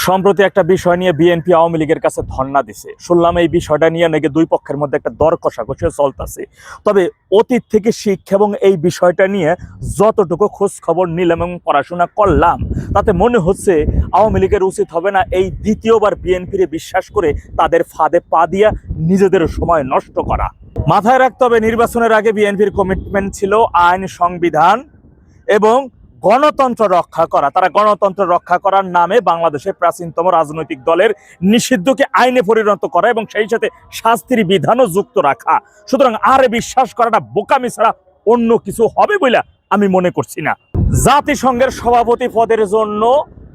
সম্প্রতি একটা বিষয় নিয়ে বিএনপি আওয়ামী লীগের কাছে ধর্ণা দিছে। শুনলাম এই বিষয়টা নিয়ে নাকি দুই পক্ষের মধ্যে একটা দর কষাকষি চলতেছে। তবে অতীত থেকে শিক্ষা এবং এই বিষয়টা নিয়ে যতটুকু খোঁজ খবর নিলাম এবং পড়াশোনা করলাম, তাতে মনে হচ্ছে আওয়ামী লীগের উচিত হবে না এই দ্বিতীয়বার বিএনপির বিশ্বাস করে তাদের ফাঁদে পা দিয়া নিজেদের সময় নষ্ট করা। মাথায় রাখতে হবে, নির্বাচনের আগে বিএনপির কমিটমেন্ট ছিল আইন, সংবিধান এবং গণতন্ত্র রক্ষা করা। তারা গণতন্ত্র রক্ষা করার নামে বাংলাদেশের প্রাচীনতম রাজনৈতিক দলের নিষিদ্ধকে আইনে পরিণত করা এবং সেই সাথে শাস্তির বিধানও যুক্ত রাখা। সুতরাং আর বিশ্বাস করাটা বোকামি ছাড়া অন্য কিছু হবে বলে আমি মনে করছি না। জাতিসংঘের সভাপতি পদের জন্য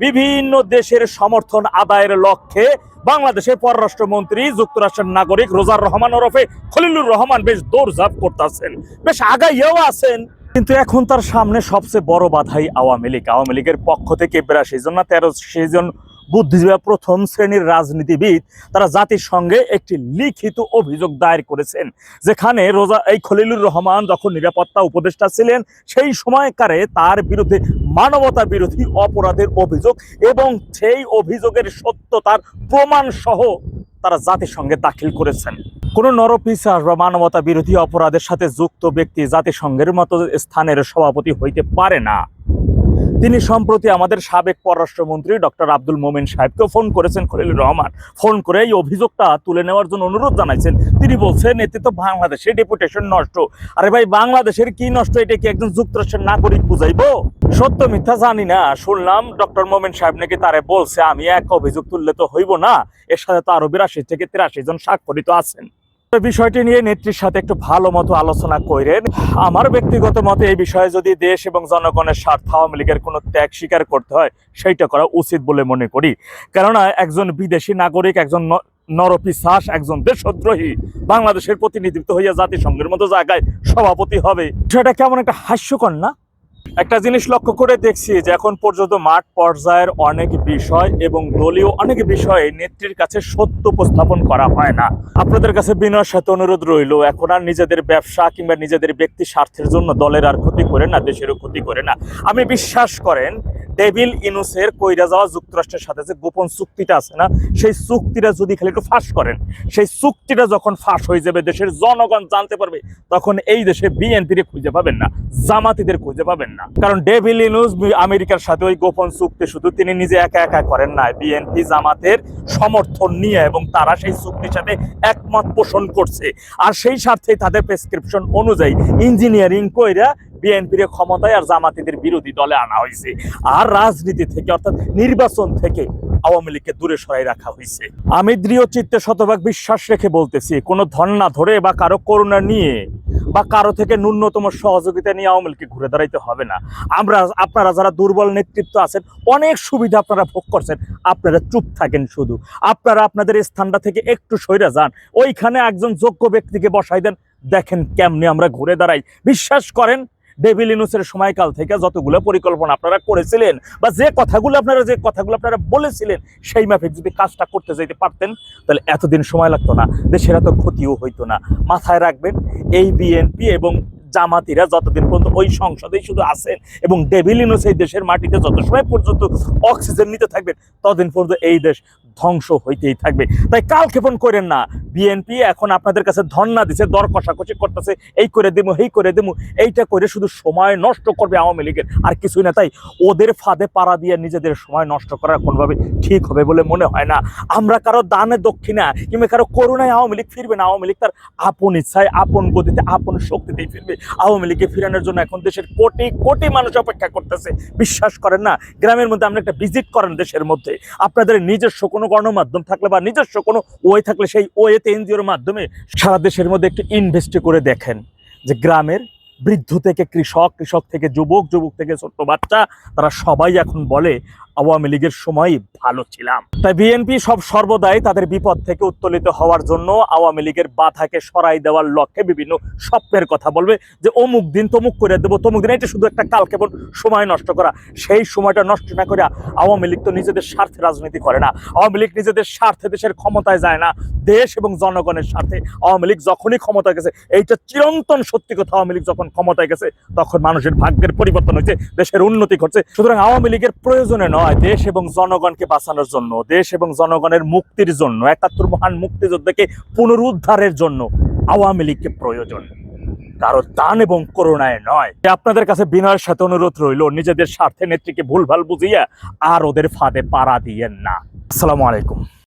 বিভিন্ন দেশের সমর্থন আদায়ের লক্ষ্যে বাংলাদেশের পররাষ্ট্রমন্ত্রী যুক্তরাষ্ট্রের নাগরিক রোজার রহমান ওরফে খলিলুর রহমান বেশ দৌড়ঝাঁপ করতেছেন, বেশ আগাইয়াও আছেন। কিন্তু এখন তার সামনে সবচেয়ে বড় বাধাই আওয়ামী লীগ। আওয়ামী লীগের পক্ষ থেকে ৮২ জন না ১৩ জন বুদ্ধিজীবী প্রথম শ্রেণীর রাজনীতিবিদ তারা জাতিসংঘে একটি লিখিত অভিযোগ দায়ের করেছেন, যেখানে এই খলিলুর রহমান যখন নিরাপত্তা উপদেষ্টা ছিলেন সেই সময়কারে তার বিরুদ্ধে মানবতা বিরোধী অপরাধের অভিযোগ এবং সেই অভিযোগের সত্যতার প্রমাণ সহ তারা জাতিসংঘে দাখিল করেছেন। কোন নরপিশাচ বা মানবতা বিরোধী অপরাধের সাথে যুক্ত ব্যক্তি জাতিসংঘের মতো স্থানের সভাপতি হইতে পারে না। তিনি সম্প্রতি আমাদের সাবেক পররাষ্ট্রমন্ত্রী ডক্টর আব্দুল মোমেন সাহেবকেও ফোন করেছেন খলিলুর রহমান। ফোন করে এই অভিযোগটা তুলে নেওয়ার জন্য অনুরোধ জানাইছেন। তিনি বলছেন এতে তো বাংলাদেশের ডেপুটেশন নষ্ট। আরে ভাই, বাংলাদেশের কি নষ্ট? এটা কি একজন যুক্তরাষ্ট্রের নাগরিক বুঝাইবো? সত্য মিথ্যা জানি না, শুনলাম ডক্টর মোমেন সাহেব নাকি তারে বলছে আমি এক অভিযোগ তুললে তো হইব না, এর সাথে তো আরো ৮২ থেকে ৮৩ জন স্বাক্ষরিত আছেন। বিষয়টি নিয়ে নেত্রীর সাথে একটু ভালো মতো আলোচনা করেন। আমার ব্যক্তিগত মতে এই বিষয়ে যদি দেশ এবং জনগণের স্বার্থ আওয়ামী লীগের কোনো ত্যাগ স্বীকার করতে হয় সেইটা করা উচিত বলে মনে করি। কেননা একজন বিদেশি নাগরিক, একজন নরপিশাচ, একজন দেশদ্রোহী বাংলাদেশের প্রতিনিধিত্ব হইয়া জাতিসংঘের মতো জায়গায় সভাপতি হবে, সেটা কেমন একটা হাস্যকর না? একটা জিনিস লক্ষ্য করে দেখছি যে এখন পর্যন্ত মাঠ পর্যায়ের অনেক বিষয় এবং দলীয় অনেক বিষয়ে নেত্রীর কাছে সত্য উপস্থাপন করা হয় না। আপনাদের কাছে বিনয়ের সাথে অনুরোধ রইল, এখন আর নিজেদের ব্যবসা কিংবা নিজেদের ব্যক্তি স্বার্থের জন্য দলের আর ক্ষতি করে না, দেশেরও ক্ষতি করে না। আমি বিশ্বাস করেন ডেভিল ইনুসের কইরা যাওয়া যুক্তরাষ্ট্রের সাথে যে গোপন চুক্তিটা আছে না, সেই চুক্তিটা যদি খালি একটু ফাঁস করেন, সেই চুক্তিটা যখন ফাঁস হয়ে যাবে, দেশের জনগণ জানতে পারবে, তখন এই দেশে বিএনপির খুঁজে পাবেন না, জামাতিদের খুঁজে পাবেন না। কারণ ডেভিল ইনুস আমেরিকার সাথে ওই গোপন চুক্তি শুধু তিনি নিজে একা একা করেন না, বিএনপি জামাতের সমর্থন নিয়ে এবং তারা সেই চুক্তির সাথে একমত পোষণ করছে। আর সেই স্বার্থে তাদের প্রেসক্রিপশন অনুযায়ী ইঞ্জিনিয়ারিং কইরা বিএনপির ক্ষমতায় আর জামাতিদের বিরোধী দলে আনা হয়েছে। আর রাজনীতি থেকে অর্থাৎ নির্বাচন থেকে আওয়ামী লীগকে দূরে সরাই রাখা হয়েছে। আমি দৃঢ় চিত্তে শতভাগ বিশ্বাস রেখে বলতেছি, কোনো ধর্ণা ধরে বা কারো করুণা নিয়ে বা কারো থেকে ন্যূনতম সহযোগিতা নিয়ে আওয়ামী লীগকে ঘুরে দাঁড়াইতে হবে না। আপনারা যারা দুর্বল নেতৃত্ব আছেন, অনেক সুবিধা আপনারা ভোগ করছেন, আপনারা চুপ থাকেন। শুধু আপনারা আপনাদের স্থানটা থেকে একটু সইরা যান, ওইখানে একজন যোগ্য ব্যক্তিকে বসাই দেন, দেখেন কেমনে আমরা ঘুরে দাঁড়াই। বিশ্বাস করেন ডেভিল ইনুসের সময়কাল থেকে যতগুলো পরিকল্পনা আপনারা করেছিলেন বা যে কথাগুলো আপনারা বলেছিলেন, সেই মাফিক যদি কাজটা করতে যেতে পারতেন তাহলে এতদিন সময় লাগতো না, দেশের এত ক্ষতিও হইতো না। মাথায় রাখবেন, এই বিএনপি এবং জামাতিরা যতদিন পর্যন্ত ওই সংসদেই শুধু আছেন এবং ডেভিল ইনুস এই দেশের মাটিতে যত সময় পর্যন্ত অক্সিজেন নিতে থাকবেন, ততদিন পর্যন্ত এই দেশ ধ্বংস হইতেই থাকবে। তাই কাল ক্ষেপণ করেন না। বিএনপি এখন আপনাদের কাছে ধর্ণা দিচ্ছে, দর কষাকষি করতেছে, এই করে দেবো এই করে দেবো, এইটা করে শুধু সময় নষ্ট করবে আওয়ামী লীগের, আর কিছুই না। তাই ওদের ফাঁদে পাড়া দিয়ে নিজেদের সময় নষ্ট করা কোনোভাবে ঠিক হবে বলে মনে হয় না। আমরা কারো দানে দক্ষিণা কিংবা কারো করুণায় আওয়ামী লীগ ফিরবে না। আওয়ামী লীগ তার আপন ইচ্ছায়, আপন গতিতে, আপন শক্তিতেই ফিরবে। আওয়ামী লীগকে ফিরানোর জন্য এখন দেশের কোটি কোটি মানুষ অপেক্ষা করতেছে। বিশ্বাস করেন না, গ্রামের মধ্যে আপনি একটা ভিজিট করেন, দেশের মধ্যে আপনাদের নিজস্ব কোনো গণমাধ্যম থাকলে বা নিজস্ব কোনো ওয়ে থাকলে সেই ওয়েতে এনজিওর মাধ্যমে সারা দেশের মধ্যে একটু ইনভেস্ট করে দেখেন যে গ্রামের বৃদ্ধ থেকে কৃষক, কৃষক থেকে যুবক, যুবক থেকে ছোট্ট বাচ্চা, তারা সবাই এখন বলে আওয়ামী লীগের সময় ভালো ছিলাম। তাই বিএনপি সর্বদাই তাদের বিপদ থেকে উত্তোলিত হওয়ার জন্য আওয়ামী লীগের বাধাকে সরাই দেওয়ার লক্ষ্যে বিভিন্ন স্বপ্নের কথা বলবে যে অমুক দিন তমুক করে দেবো, তমুক দিন। এটা শুধু একটা কাল কেবল সময় নষ্ট করা। সেই সময়টা নষ্ট না করে আওয়ামী লীগ তো নিজেদের স্বার্থে রাজনীতি করে না। আওয়ামী লীগ নিজেদের স্বার্থে দেশের ক্ষমতায় যায় না, দেশ এবং জনগণের স্বার্থে আওয়ামী লীগ যখনই ক্ষমতায় গেছে, এইটা চিরন্তন সত্যি কথা, আওয়ামী লীগ যখন ক্ষমতায় গেছে তখন মানুষের ভাগ্যের পরিবর্তন হয়েছে, দেশের উন্নতি ঘটছে। সুতরাং আওয়ামী লীগের প্রয়োজনে নয়, নয়, দেশ এবং জনগণকে বাঁচানোর জন্য, দেশ এবং জনগণের মুক্তির জন্য, ৭১ মহান মুক্তিযোদ্ধাকে পুনরুদ্ধারের জন্য আওয়ামী লীগকে প্রয়োজন, কারো দান এবং করুণায় নয়। আপনাদের কাছে বিনয়ের সাথে অনুরোধ রইল, নিজেদের স্বার্থে নেত্রীকে ভুলভাল বুঝিয়ে আর ওদের ফাঁদে পাড়া দিয়েন না। আসসালামু আলাইকুম।